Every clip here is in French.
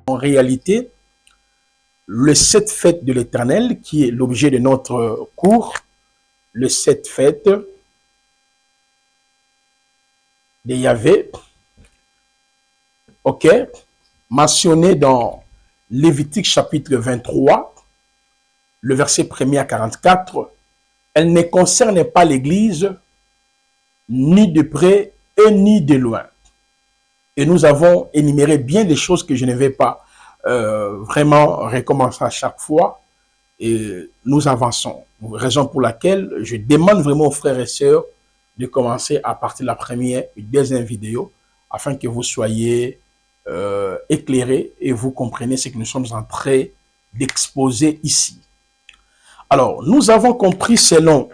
En réalité, le 7 fêtes de l'Éternel, qui est l'objet de notre cours, le 7 fêtes de Yahvé, ok, mentionné dans Lévitique chapitre 23, le verset 1er à 44, elle ne concerne pas l'Église ni de près et ni de loin. Et nous avons énuméré bien des choses que je ne vais pas vraiment recommencer à chaque fois. Et nous avançons. Raison pour laquelle je demande vraiment aux frères et sœurs de commencer à partir de la première et deuxième vidéo afin que vous soyez éclairés et vous compreniez ce que nous sommes en train d'exposer ici. Alors, nous avons compris selon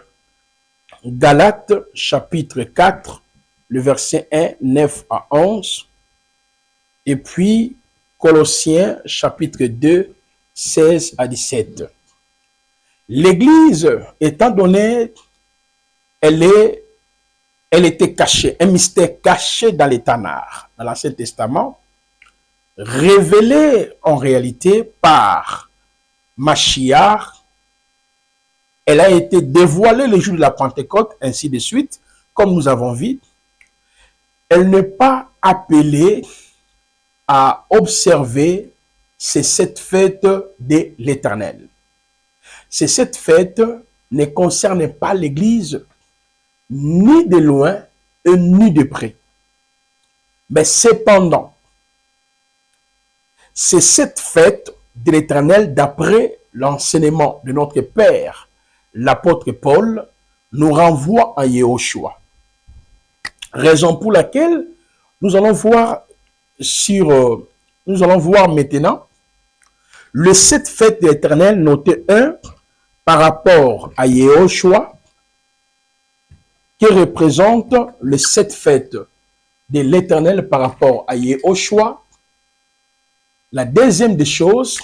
Galates chapitre 4, le verset 1, 9 à 11, et puis Colossiens chapitre 2, 16 à 17. L'Église, étant donné, elle était cachée, un mystère caché dans les Tanakh, dans l'Ancien Testament, révélé en réalité par Mashiach. Elle a été dévoilée le jour de la Pentecôte, ainsi de suite, comme nous avons vu. Elle n'est pas appelée à observer ces 7 fêtes de l'Éternel. Ces 7 fêtes ne concernent pas l'Église ni de loin et ni de près. Mais cependant, ces 7 fêtes de l'Éternel, d'après l'enseignement de notre Père, l'apôtre Paul, nous renvoient à Yahushua. Raison pour laquelle nous allons voir maintenant le 7 fêtes de l'Éternel, noté 1, par rapport à Yahushua, qui représente le 7 fêtes de l'Éternel par rapport à Yahushua. La deuxième des choses,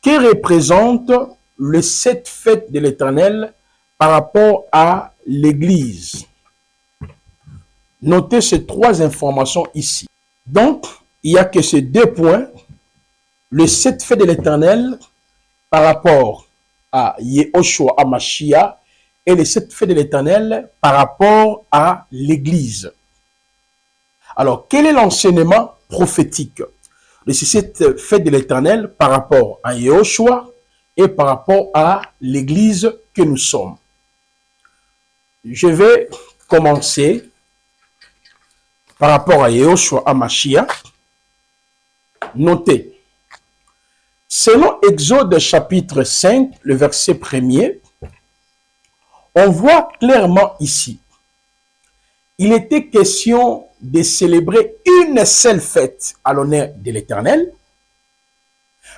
qui représente le 7 fêtes de l'Éternel par rapport à l'Église. Notez ces 3 informations ici. Donc, il n'y a que ces 2 points. Le 7 fêtes de l'Éternel par rapport à Yahushua, à Mashiach, et les 7 fêtes de l'Éternel par rapport à l'Église. Alors, quel est l'enseignement prophétique de ces 7 fêtes de l'Éternel par rapport à Yahushua et par rapport à l'Église que nous sommes? Je vais commencer par rapport à Yahushua, à Mashiach. Notez. Selon Exode chapitre 5, le verset 1er, on voit clairement ici, il était question de célébrer une seule fête à l'honneur de l'Éternel.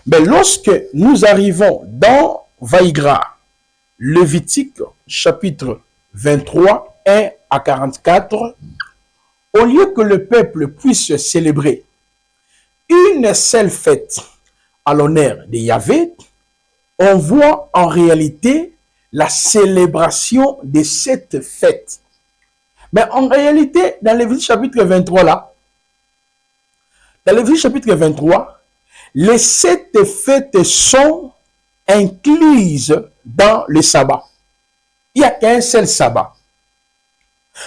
Mais lorsque nous arrivons dans Vaïgra, Lévitique chapitre 23, 1 à 44, au lieu que le peuple puisse célébrer une seule fête à l'honneur de Yahvé, on voit en réalité la célébration de cette fête. Mais en réalité, dans Lévitique chapitre 23 là, dans Lévitique chapitre 23, les 7 fêtes sont incluses dans le sabbat. Il n'y a qu'un seul sabbat.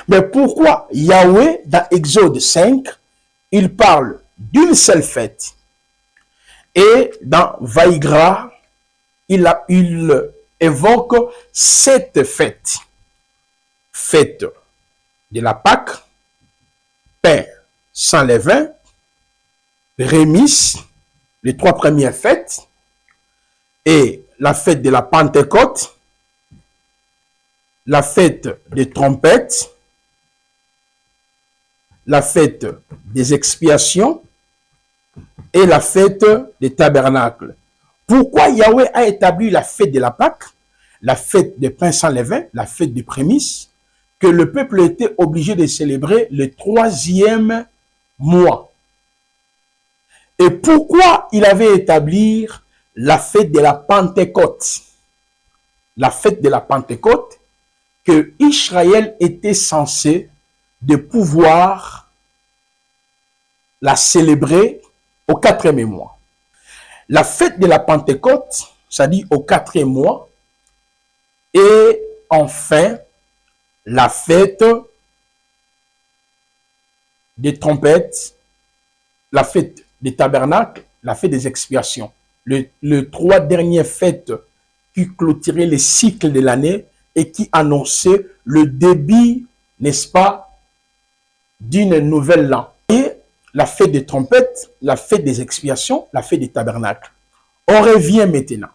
Mais pourquoi Yahweh, dans Exode 5, il parle d'une seule fête? Et dans Vaïgra, il évoque 7 fêtes. Fête de la Pâque, pain sans levain, remise, les 3 premières fêtes, et la fête de la Pentecôte, la fête des trompettes, la fête des expiations et la fête des tabernacles. Pourquoi Yahweh a établi la fête de la Pâque, la fête des pains sans levain, la fête des prémices, que le peuple était obligé de célébrer le 3e mois? Et pourquoi il avait établi la fête de la Pentecôte? La fête de la Pentecôte que Israël était censé de pouvoir la célébrer au 4e mois. La fête de la Pentecôte, c'est-à-dire au 4e mois, et enfin, la fête des trompettes, la fête des tabernacles, la fête des expiations. Les 3 dernières fêtes qui clôturaient les cycles de l'année et qui annonçaient le début, n'est-ce pas, d'une nouvelle an. Et la fête des trompettes, la fête des expiations, la fête des tabernacles. On revient maintenant.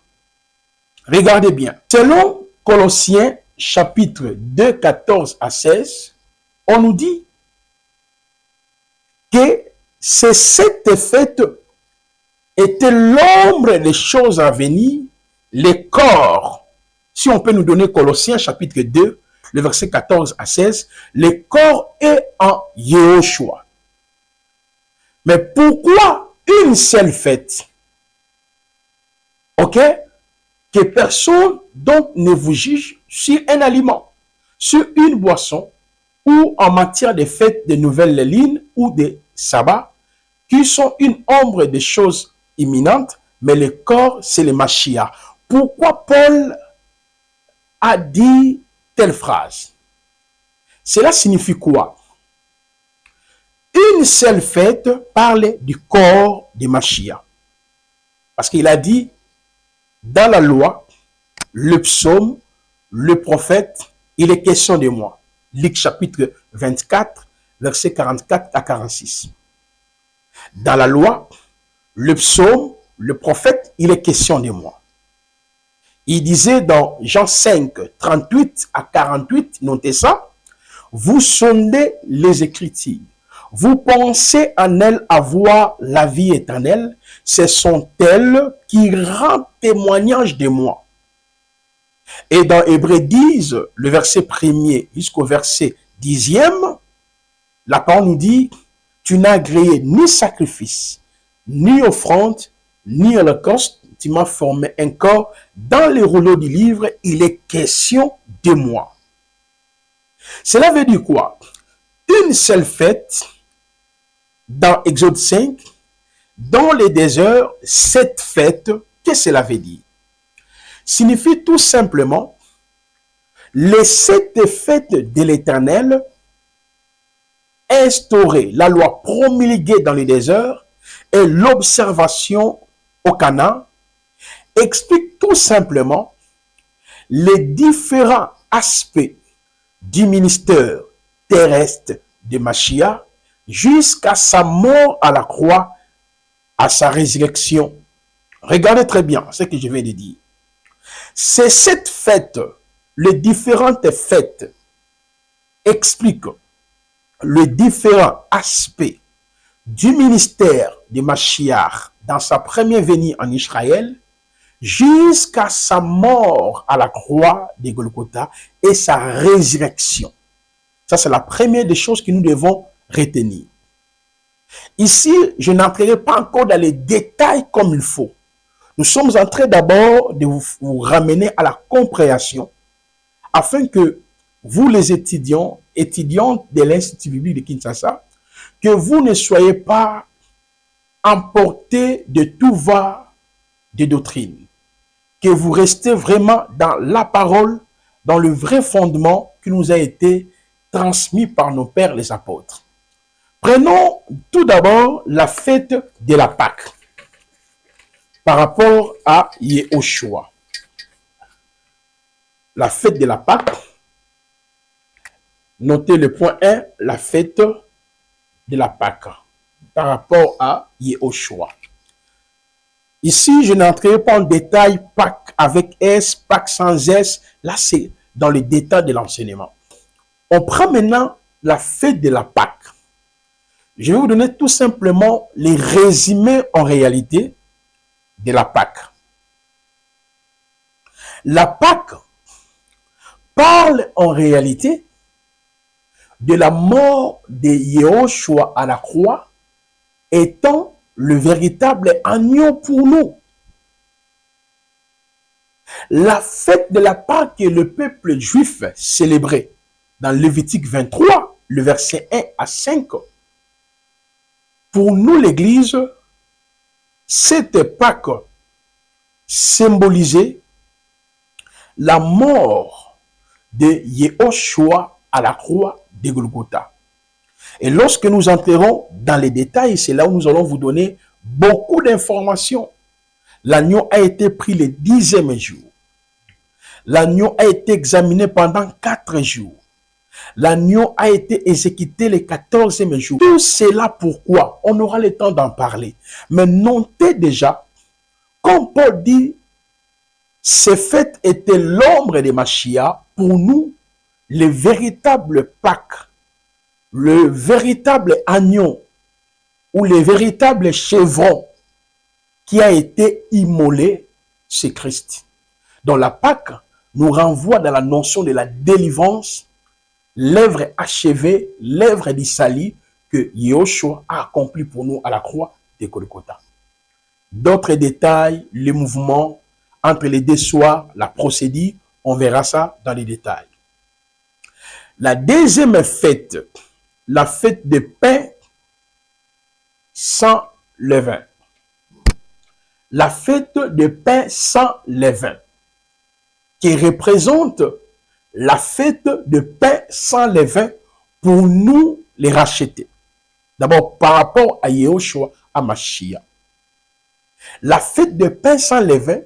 Regardez bien. Selon Colossiens chapitre 2, 14 à 16, on nous dit que cette fête était l'ombre des choses à venir, les corps. Si on peut nous donner Colossiens chapitre 2, le verset 14 à 16, le corps est en Yehoshua. Mais pourquoi une seule fête? Ok? Que personne donc ne vous juge sur un aliment, sur une boisson, ou en matière de fêtes de nouvelles lignes ou de sabbats, qui sont une ombre des choses imminentes, mais le corps, c'est le Mashiach. Pourquoi Paul a dit telle phrase? Cela signifie quoi? Une seule fête parle du corps de Mashiach. Parce qu'il a dit, dans la loi, le psaume, le prophète, il est question de moi. Luc chapitre 24, versets 44 à 46. Dans la loi, le psaume, le prophète, il est question de moi. Il disait dans Jean 5, 38 à 48, notez ça, vous sondez les Écritures, vous pensez en elles avoir la vie éternelle, ce sont elles qui rendent témoignage de moi. Et dans Hébreux 10, le verset 1er jusqu'au verset 10e, la parole nous dit, tu n'as agréé ni sacrifice, ni offrande, ni holocauste, tu m'as formé un corps. Dans les rouleaux du livre, il est question de moi. Cela veut dire quoi? Une seule fête, dans Exode 5, dans les déserts, cette fête, qu'est-ce que cela veut dire? Signifie tout simplement les 7 fêtes de l'Éternel instaurées, la loi promulguée dans les déserts et l'observation au Canaan explique tout simplement les différents aspects du ministère terrestre de Mashiach jusqu'à sa mort à la croix, à sa résurrection. Regardez très bien ce que je viens de dire. C'est cette fête, les différentes fêtes expliquent les différents aspects du ministère de Mashiach dans sa première venue en Israël jusqu'à sa mort à la croix de Golgotha et sa résurrection. Ça, c'est la première des choses que nous devons retenir. Ici, je n'entrerai pas encore dans les détails comme il faut. Nous sommes en train d'abord de vous ramener à la compréhension afin que vous, les étudiantes de l'Institut biblique de Kinshasa, que vous ne soyez pas emportés de tout va de doctrine, que vous restez vraiment dans la parole, dans le vrai fondement qui nous a été transmis par nos pères les apôtres. Prenons tout d'abord la fête de la Pâque par rapport à Yehoshua. La fête de la Pâque, notez le point 1, la fête de la Pâque par rapport à Yehoshua. Ici, je n'entrerai pas en détail Pâque avec S, Pâque sans S. Là, c'est dans le détail de l'enseignement. On prend maintenant la fête de la Pâque. Je vais vous donner tout simplement les résumés en réalité de la Pâque. La Pâque parle en réalité de la mort de Yehoshua à la croix étant le véritable agneau pour nous. La fête de la Pâque que le peuple juif célébrait dans Lévitique 23, le verset 1 à 5. Pour nous, l'Église, Cette Pâque symbolisait la mort de Yehoshua à la croix de Golgotha. Et lorsque nous entrerons dans les détails, c'est là où nous allons vous donner beaucoup d'informations. L'agneau a été pris le 10e jour. L'agneau a été examiné pendant 4 jours. L'agneau a été exécuté le 14e jour. Tout cela pourquoi? On aura le temps d'en parler. Mais notez déjà, comme Paul dit, ces fêtes étaient l'ombre de Machia, pour nous, le véritable Pâques, le véritable agneau ou le véritable chevron qui a été immolé, c'est Christ. Dans la Pâque, nous renvoie dans la notion de la délivrance, l'œuvre achevée, l'œuvre d'Isali que Yehoshua a accompli pour nous à la croix de Golgotha. D'autres détails, les mouvements entre les deux soirs, la procédure, on verra ça dans les détails. La deuxième fête, la fête de pain sans levain. La fête de pain sans levain, qui représente la fête de pain sans levain pour nous les racheter. D'abord, par rapport à Yehoshua, à Mashiach. La fête de pain sans levain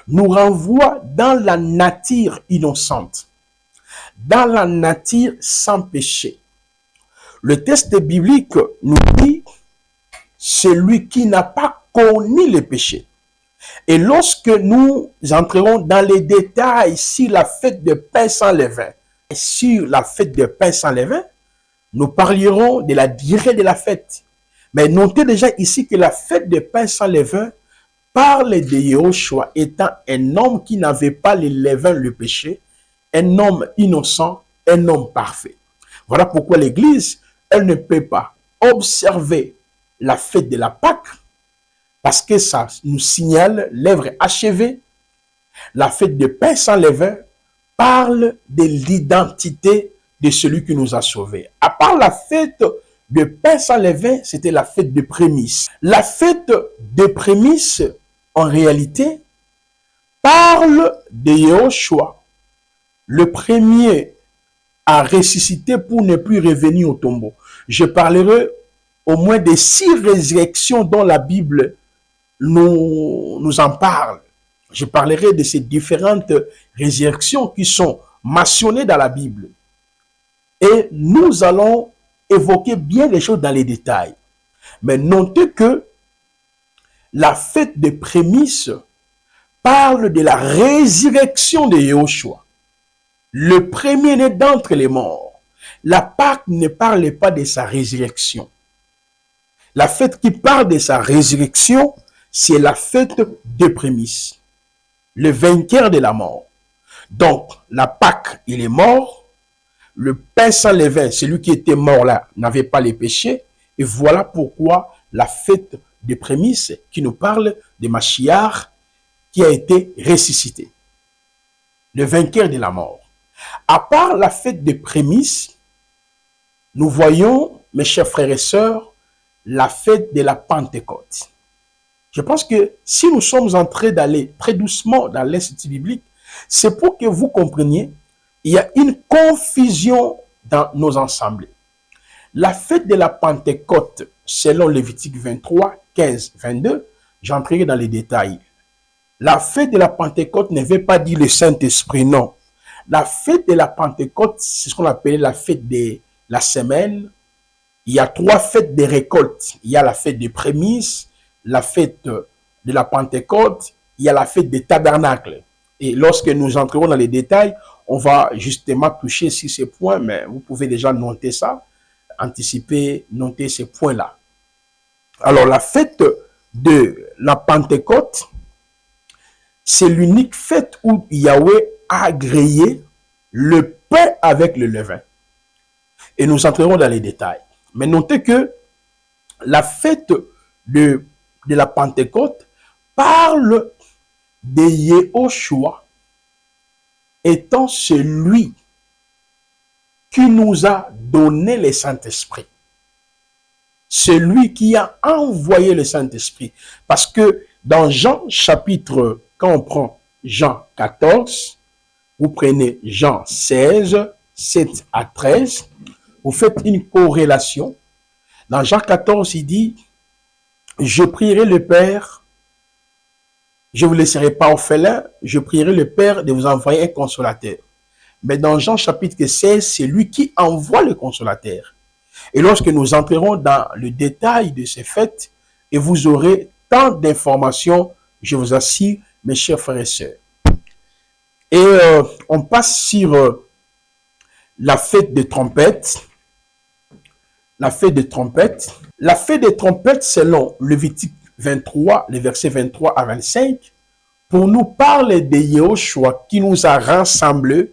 nous renvoie dans la nature innocente, dans la nature sans péché. Le texte biblique nous dit, celui qui n'a pas connu le péché. Et lorsque nous entrerons dans les détails sur la fête de pain sans levain, sur la fête de pain sans levain, nous parlerons de la durée de la fête. Mais notez déjà ici que la fête de pain sans levain parle de Yehoshua étant un homme qui n'avait pas le levain, le péché, un homme innocent, un homme parfait. Voilà pourquoi l'Église, elle ne peut pas observer la fête de la Pâque, parce que ça nous signale l'œuvre achevée. La fête de pain sans levain parle de l'identité de celui qui nous a sauvés. À part la fête de pain sans levain, c'était la fête de prémices. La fête de prémices, en réalité, parle de Yehoshua, le premier à ressusciter pour ne plus revenir au tombeau. Je parlerai au moins de 6 résurrections dont la Bible nous en parle. Je parlerai de ces différentes résurrections qui sont mentionnées dans la Bible. Et nous allons évoquer bien les choses dans les détails. Mais notez que la fête des prémices parle de la résurrection de Yehoshua, le premier-né d'entre les morts. La Pâque ne parle pas de sa résurrection. La fête qui parle de sa résurrection, c'est la fête des prémices, le vainqueur de la mort. Donc, la Pâque, il est mort. Le pain sans levain, celui qui était mort là, n'avait pas les péchés. Et voilà pourquoi la fête des prémices qui nous parle de Mashiach qui a été ressuscité, le vainqueur de la mort. À part la fête des prémices, nous voyons, mes chers frères et sœurs, la fête de la Pentecôte. Je pense que si nous sommes en train d'aller très doucement dans l'Institut biblique, c'est pour que vous compreniez, il y a une confusion dans nos assemblées. La fête de la Pentecôte, selon Lévitique 23, 15, 22, j'entrerai dans les détails. La fête de la Pentecôte ne veut pas dire le Saint-Esprit, non. La fête de la Pentecôte, c'est ce qu'on appelle la fête de la semaine. Il y a 3 fêtes de récolte. Il y a la fête des prémices, la fête de la Pentecôte, il y a la fête des tabernacles. Et lorsque nous entrerons dans les détails, on va justement toucher sur ces points, mais vous pouvez déjà noter ça, anticiper, noter ces points-là. Alors, la fête de la Pentecôte, c'est l'unique fête où Yahweh a agréé le pain avec le levain. Et nous entrerons dans les détails. Mais notez que la fête de la Pentecôte parle de Yehoshua étant celui qui nous a donné le Saint-Esprit. C'est lui qui a envoyé le Saint-Esprit. Parce que dans Jean chapitre, quand on prend Jean 14, vous prenez Jean 16, 7 à 13, vous faites une corrélation. Dans Jean 14, il dit, je prierai le Père, je ne vous laisserai pas orphelin, je prierai le Père de vous envoyer un consolateur. Mais dans Jean chapitre 16, c'est lui qui envoie le consolateur. Et lorsque nous entrerons dans le détail de ces fêtes, et vous aurez tant d'informations, je vous assure, mes chers frères et sœurs. Et on passe sur la fête des trompettes. La fête des trompettes. La fête des trompettes, selon Lévitique 23, les versets 23 à 25, pour nous parler de Yahushua qui nous a rassemblés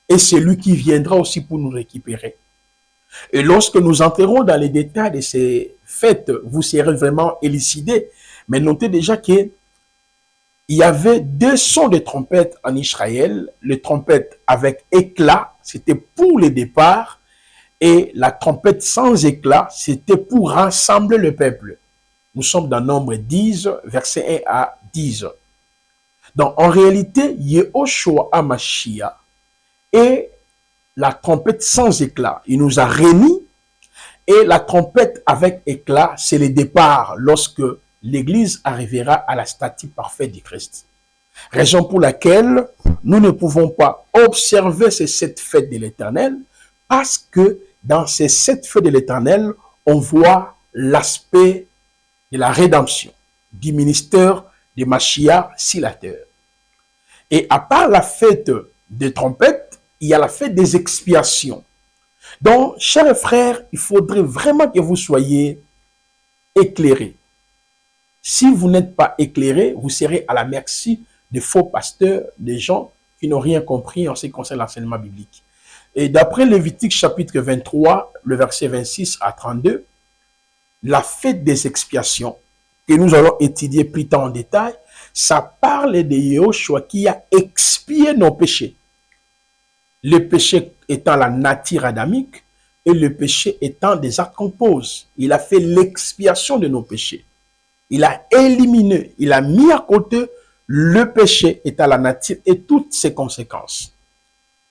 et celui qui viendra aussi pour nous récupérer. Et lorsque nous entrerons dans les détails de ces fêtes, vous serez vraiment élucidés. Mais notez déjà qu'il y avait 2 sons de trompette en Israël. Les trompettes avec éclat, c'était pour le départ. Et la trompette sans éclat, c'était pour rassembler le peuple. Nous sommes dans Nombre 10, verset 1 à 10. Donc, en réalité, Yahushua HaMashiach est la trompette sans éclat. Il nous a réunis. Et la trompette avec éclat, c'est le départ lorsque l'Église arrivera à la stature parfaite du Christ. Raison pour laquelle nous ne pouvons pas observer ces 7 fêtes de l'Éternel, parce que dans ces 7 fêtes de l'Éternel, on voit l'aspect de la rédemption, du ministère de Mashiach Silateur. Et à part la fête des trompettes, il y a la fête des expiations. Donc, chers frères, il faudrait vraiment que vous soyez éclairés. Si vous n'êtes pas éclairés, vous serez à la merci des faux pasteurs, des gens qui n'ont rien compris en ce qui concerne l'enseignement biblique. Et d'après Lévitique chapitre 23, le verset 26 à 32, la fête des expiations, que nous allons étudier plus tard en détail, ça parle de Yahushua qui a expié nos péchés. Le péché étant la nature adamique et le péché étant des actes qu'on pose. Il a fait l'expiation de nos péchés. Il a éliminé, il a mis à côté le péché étant la nature et toutes ses conséquences.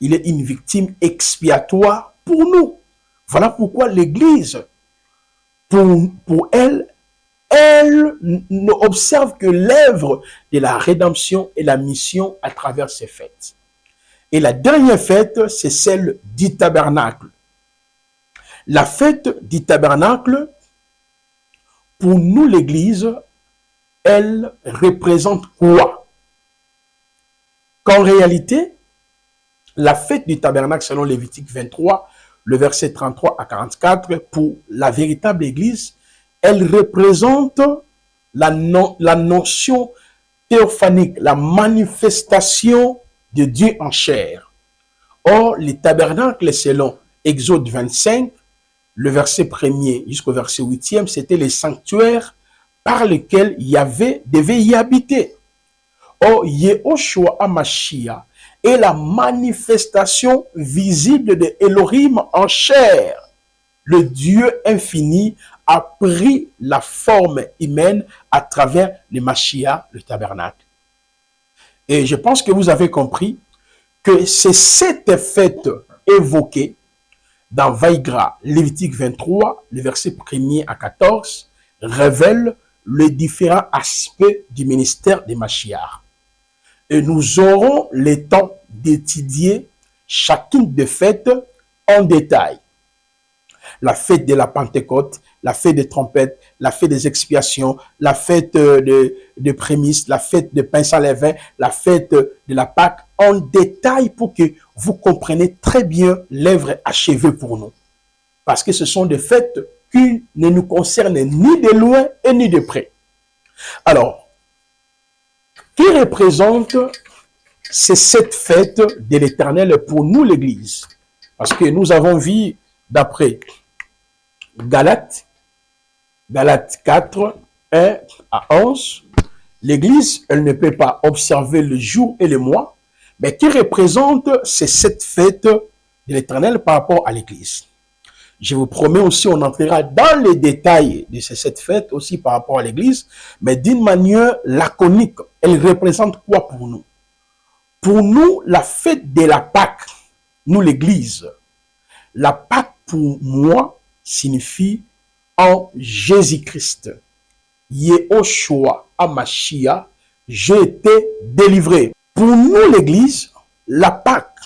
Il est une victime expiatoire pour nous. Voilà pourquoi l'Église, pour elle, elle n'observe que l'œuvre de la rédemption et la mission à travers ces fêtes. Et la dernière fête, c'est celle du tabernacle. La fête du tabernacle, pour nous l'Église, elle représente quoi? Qu'en réalité, la fête du tabernacle, selon Lévitique 23, le verset 33 à 44, pour la véritable Église, elle représente la notion théophanique, la manifestation de Dieu en chair. Or, les tabernacles, selon Exode 25, le verset 1er jusqu'au verset 8e, c'était les sanctuaires par lesquels Yahvé devait y habiter. Or, Yahushua HaMashiach est la manifestation visible de Elohim en chair. Le Dieu infini a pris la forme humaine à travers le Mashiach, le tabernacle. Et je pense que vous avez compris que c'est cette fête évoquée dans Vaïgra, Lévitique 23, le verset 1er à 14, révèle les différents aspects du ministère de Mashiach. Et nous aurons le temps d'étudier chacune des fêtes en détail. La fête de la Pentecôte, la fête des trompettes, la fête des expiations, la fête de prémices, la fête de pain sans levain, la fête de la Pâque, en détail pour que vous compreniez très bien l'œuvre achevée pour nous. Parce que ce sont des fêtes qui ne nous concernent ni de loin et ni de près. Alors, qui représente ces 7 fêtes de l'Éternel pour nous l'Église? Parce que nous avons vu d'après Galates 4, 1 à 11, l'Église, elle ne peut pas observer le jour et le mois, mais qui représente ces 7 fêtes de l'Éternel par rapport à l'Église. Je vous promets aussi, on entrera dans les détails de cette fête aussi par rapport à l'église, mais d'une manière laconique. Elle représente quoi pour nous? Pour nous, la fête de la Pâque, nous l'église, la Pâque pour moi signifie en Jésus-Christ. Yehoshua Amashia, j'ai été délivré. Pour nous l'église, la Pâque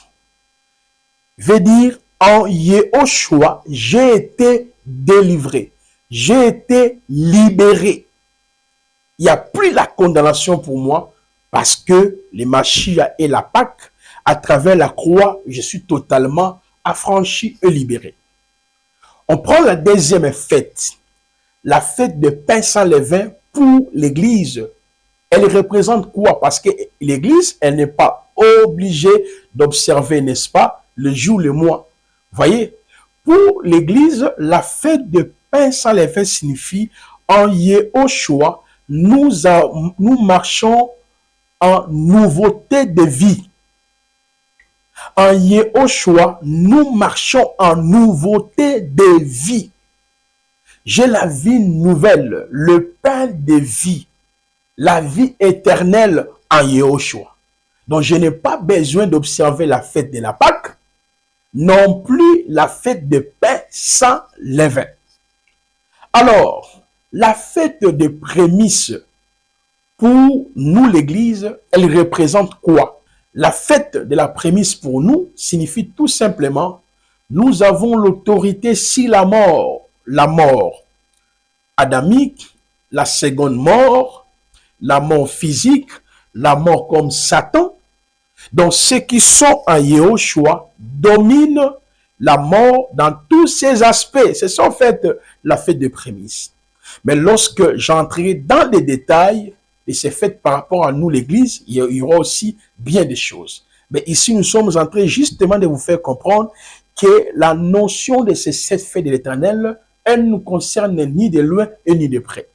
veut dire en Yehoshua, j'ai été délivré. J'ai été libéré. Il n'y a plus la condamnation pour moi parce que le Machia et la Pâque, à travers la croix, je suis totalement affranchi et libéré. On prend la deuxième fête, la fête de pain sans levain pour l'église. Elle représente quoi? Parce que l'église, elle n'est pas obligée d'observer, n'est-ce pas, le jour, le mois. Voyez, pour l'église, la fête de pain sans levain signifie en Yehoshua, nous marchons en nouveauté de vie. En Yehoshua, nous marchons en nouveauté de vie. J'ai la vie nouvelle, le pain de vie, la vie éternelle en Yehoshua. Donc, je n'ai pas besoin d'observer la fête de la Pâque, non plus la fête de pain sans levain. Alors, la fête des prémices, pour nous l'église, elle représente quoi? La fête de la prémisse pour nous signifie tout simplement, nous avons l'autorité sur la mort adamique, la seconde mort, la mort physique, la mort comme Satan. Donc ceux qui sont en Yehoshua dominent la mort dans tous ses aspects. C'est ça en fait la fête de prémisse. Mais lorsque j'entrerai dans les détails, et c'est fait par rapport à nous l'église, il y aura aussi bien des choses. Mais ici, nous sommes en train justement de vous faire comprendre que la notion de ces 7 fêtes de l'Éternel, elle ne nous concerne ni de loin et ni de près.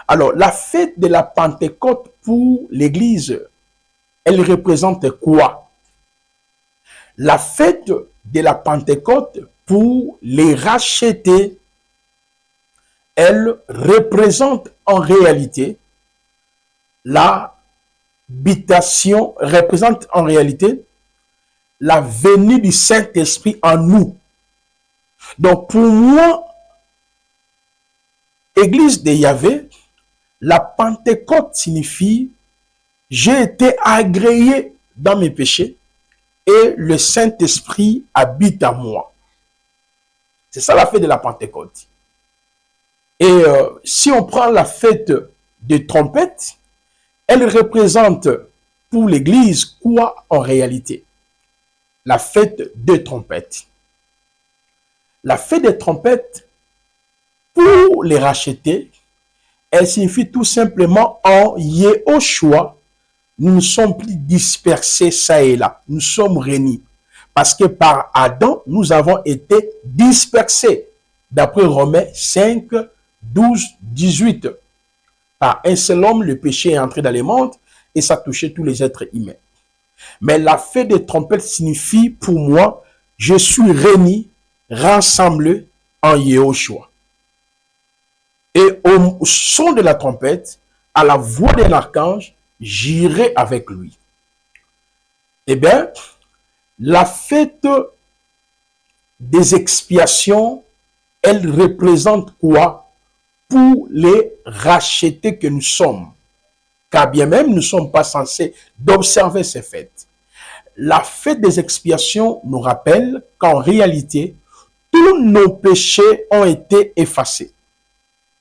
Alors, la fête de la Pentecôte pour l'église, elle représente quoi? La fête de la Pentecôte pour les racheter, elle représente en réalité l'habitation, représente en réalité la venue du Saint-Esprit en nous. Donc pour moi, Église de Yahvé, la Pentecôte signifie j'ai été agréé dans mes péchés et le Saint-Esprit habite en moi. C'est ça la fête de la Pentecôte. Et si on prend la fête des trompettes, elle représente pour l'Église quoi en réalité? La fête des trompettes. La fête des trompettes, pour les racheter, elle signifie tout simplement en Yehoshua, nous ne sommes plus dispersés ça et là. Nous sommes réunis. Parce que par Adam, nous avons été dispersés. D'après Romains 5, 12, 18. Par un seul homme, le péché est entré dans le monde et ça a touché tous les êtres humains. Mais la fête des trompettes signifie pour moi, je suis réuni, rassemblé en Yehoshua. Et au son de la trompette, à la voix de l'archange, j'irai avec lui. Eh bien, la fête des expiations, elle représente quoi? Pour les racheter que nous sommes. Car bien même, nous ne sommes pas censés d'observer ces fêtes. La fête des expiations nous rappelle qu'en réalité, tous nos péchés ont été effacés.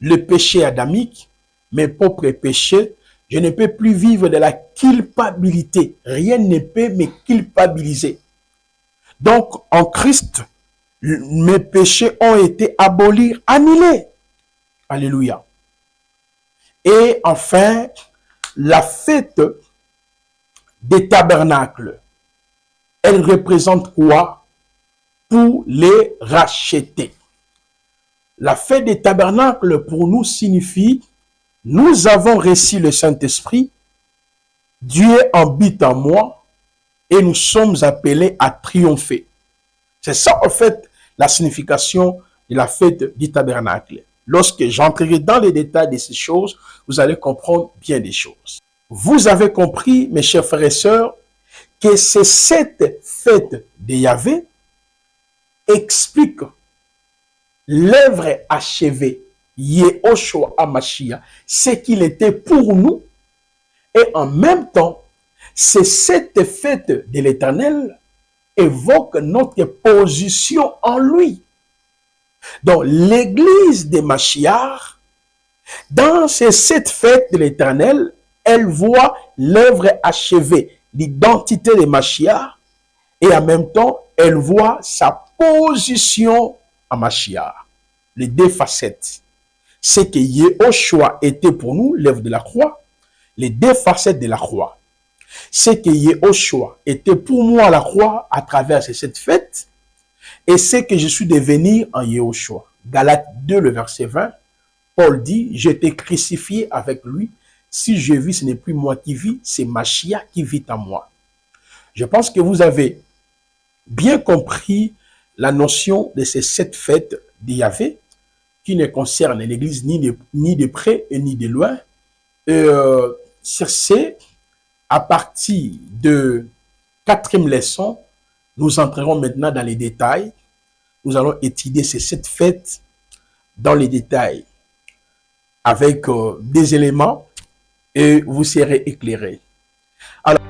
Le péché adamique, mes propres péchés, je ne peux plus vivre de la culpabilité. Rien ne peut me culpabiliser. Donc, en Christ, mes péchés ont été abolis, annulés. Alléluia. Et enfin, la fête des tabernacles, elle représente quoi? Pour les racheter. La fête des tabernacles pour nous signifie, nous avons reçu le Saint-Esprit, Dieu habite en moi et nous sommes appelés à triompher. C'est ça en fait la signification de la fête du tabernacle. Lorsque j'entrerai dans les détails de ces choses, vous allez comprendre bien des choses. Vous avez compris, mes chers frères et sœurs, que c'est cette fête de Yahvé explique l'œuvre achevée, Yehoshua HaMashiach, ce qu'il était pour nous, et en même temps, c'est cette fête de l'Éternel évoque notre position en lui. Donc, l'église de Mashiach, dans cette fête de l'Éternel, elle voit l'œuvre achevée, l'identité de Mashiach, et en même temps, elle voit sa position à Mashiach. Les deux facettes. C'est que Yehoshua était pour nous l'œuvre de la croix, les deux facettes de la croix. C'est que Yehoshua était pour moi la croix à travers cette fête, et c'est que je suis devenu en Yehoshua. Galates 2, le verset 20, Paul dit, je t'ai crucifié avec lui. Si je vis, ce n'est plus moi qui vis, c'est Mashiach qui vit en moi. Je pense que vous avez bien compris la notion de ces 7 fêtes de Yahvé qui ne concernent l'église ni de près et ni de loin. C'est à partir de 4e leçon, nous entrerons maintenant dans les détails. Nous allons étudier ces 7 fêtes dans les détails avec des éléments et vous serez éclairés. Alors,